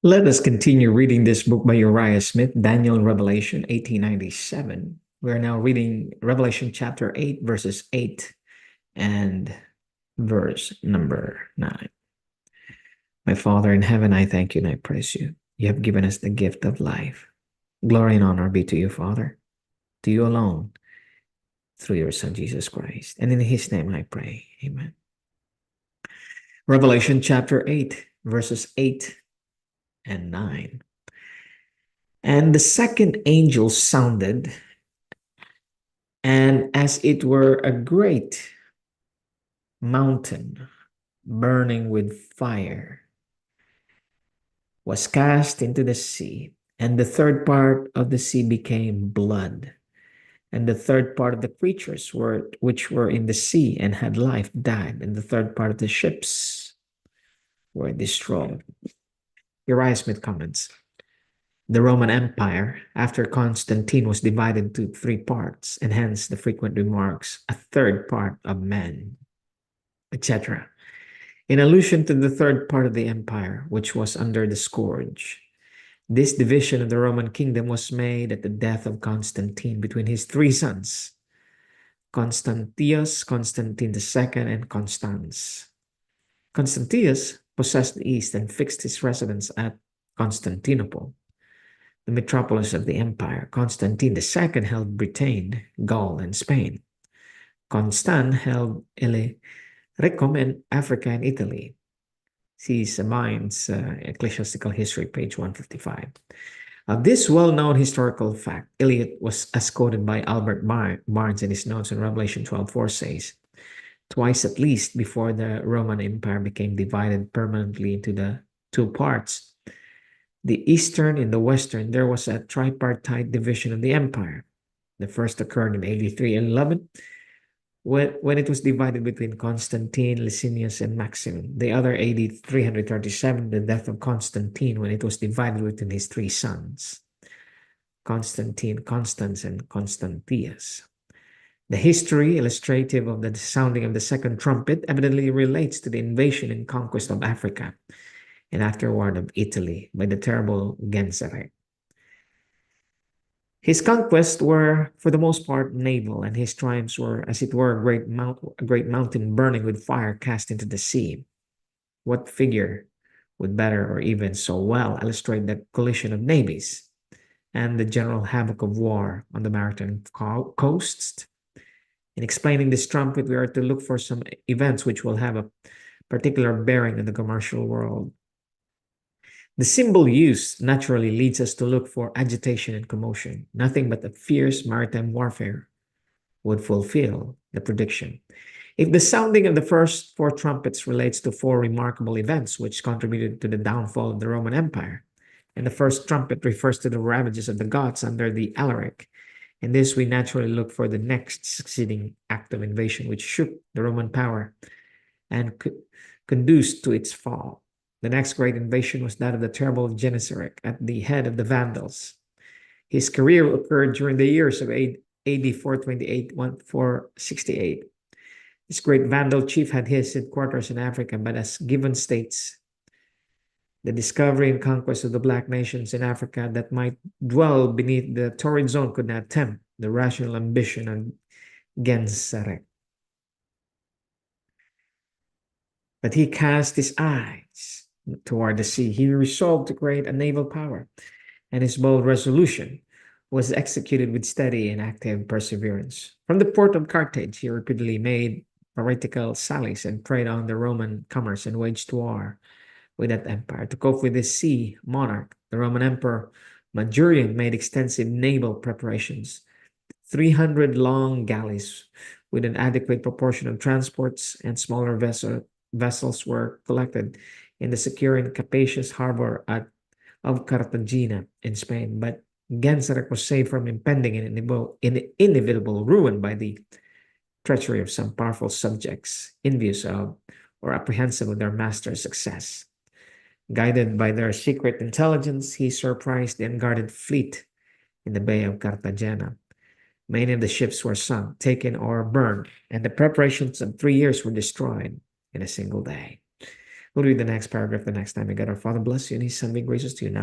Let us continue reading this book by Uriah Smith, Daniel and Revelation, 1897. We are now reading Revelation chapter 8, verses 8 and verse number 9. My Father in heaven, I thank you and I praise you. You have given us the gift of life. Glory and honor be to you, Father, to you alone, through your Son, Jesus Christ. And in his name I pray. Amen. Revelation chapter 8, verses 8 and 9. And the second angel sounded, and as it were a great mountain burning with fire was cast into the sea, and the third part of the sea became blood, and the third part of the creatures which were in the sea and had life died, and the third part of the ships were destroyed. Uriah Smith comments, the Roman Empire, after Constantine, was divided into three parts, and hence the frequent remarks, a third part of men, etc., in allusion to the third part of the empire, which was under the scourge. This division of the Roman kingdom was made at the death of Constantine between his three sons, Constantius, Constantine II, and Constans. Constantius possessed the east and fixed his residence at Constantinople, the metropolis of the empire. Constantine II held Britain, Gaul, and Spain. Constant held Illyricum and Africa and Italy. See Sabine's Ecclesiastical History, page 155. This well-known historical fact, Eliot was, as quoted by Albert Barnes in his notes in Revelation 12:4 says, twice at least before the Roman Empire became divided permanently into the two parts, the Eastern and the Western, there was a tripartite division of the empire. The first occurred in AD 311, when it was divided between Constantine, Licinius, and Maximin. The other AD 337, the death of Constantine, when it was divided between his three sons, Constantine, Constans, and Constantius. The history illustrative of the sounding of the second trumpet evidently relates to the invasion and conquest of Africa and afterward of Italy by the terrible Genseric. His conquests were, for the most part, naval, and his triumphs were, as it were, a great mountain burning with fire cast into the sea. What figure would better or even so well illustrate the collision of navies and the general havoc of war on the maritime coasts? In explaining this trumpet, we are to look for some events which will have a particular bearing on the commercial world. The symbol used naturally leads us to look for agitation and commotion. Nothing but a fierce maritime warfare would fulfill the prediction. If the sounding of the first four trumpets relates to four remarkable events which contributed to the downfall of the Roman Empire, and the first trumpet refers to the ravages of the Goths under the Alaric, in this we naturally look for the next succeeding act of invasion which shook the Roman power and conduced to its fall. The next great invasion was that of the terrible Genseric at the head of the Vandals. His career occurred during the years of AD 428-468. This great Vandal chief had his headquarters in Africa, but as given states, the discovery and conquest of the black nations in Africa that might dwell beneath the torrid zone could not tempt the rational ambition of Genseric. But he cast his eyes toward the sea. He resolved to create a naval power, and his bold resolution was executed with steady and active perseverance. From the port of Carthage, he repeatedly made piratical sallies and preyed on the Roman commerce and waged war with that empire. To cope with this sea monarch, the Roman Emperor Majorian made extensive naval preparations. 300 long galleys with an adequate proportion of transports and smaller vessels were collected in the secure and capacious harbor of Cartagena in Spain, but Genseric was saved from impending inevitable ruin by the treachery of some powerful subjects, envious of or apprehensive of their master's success. Guided by their secret intelligence, he surprised the unguarded fleet in the Bay of Cartagena. Many of the ships were sunk, taken, or burned, and the preparations of 3 years were destroyed in a single day. We'll read the next paragraph the next time. May God our Father bless you and He send me gracious to you now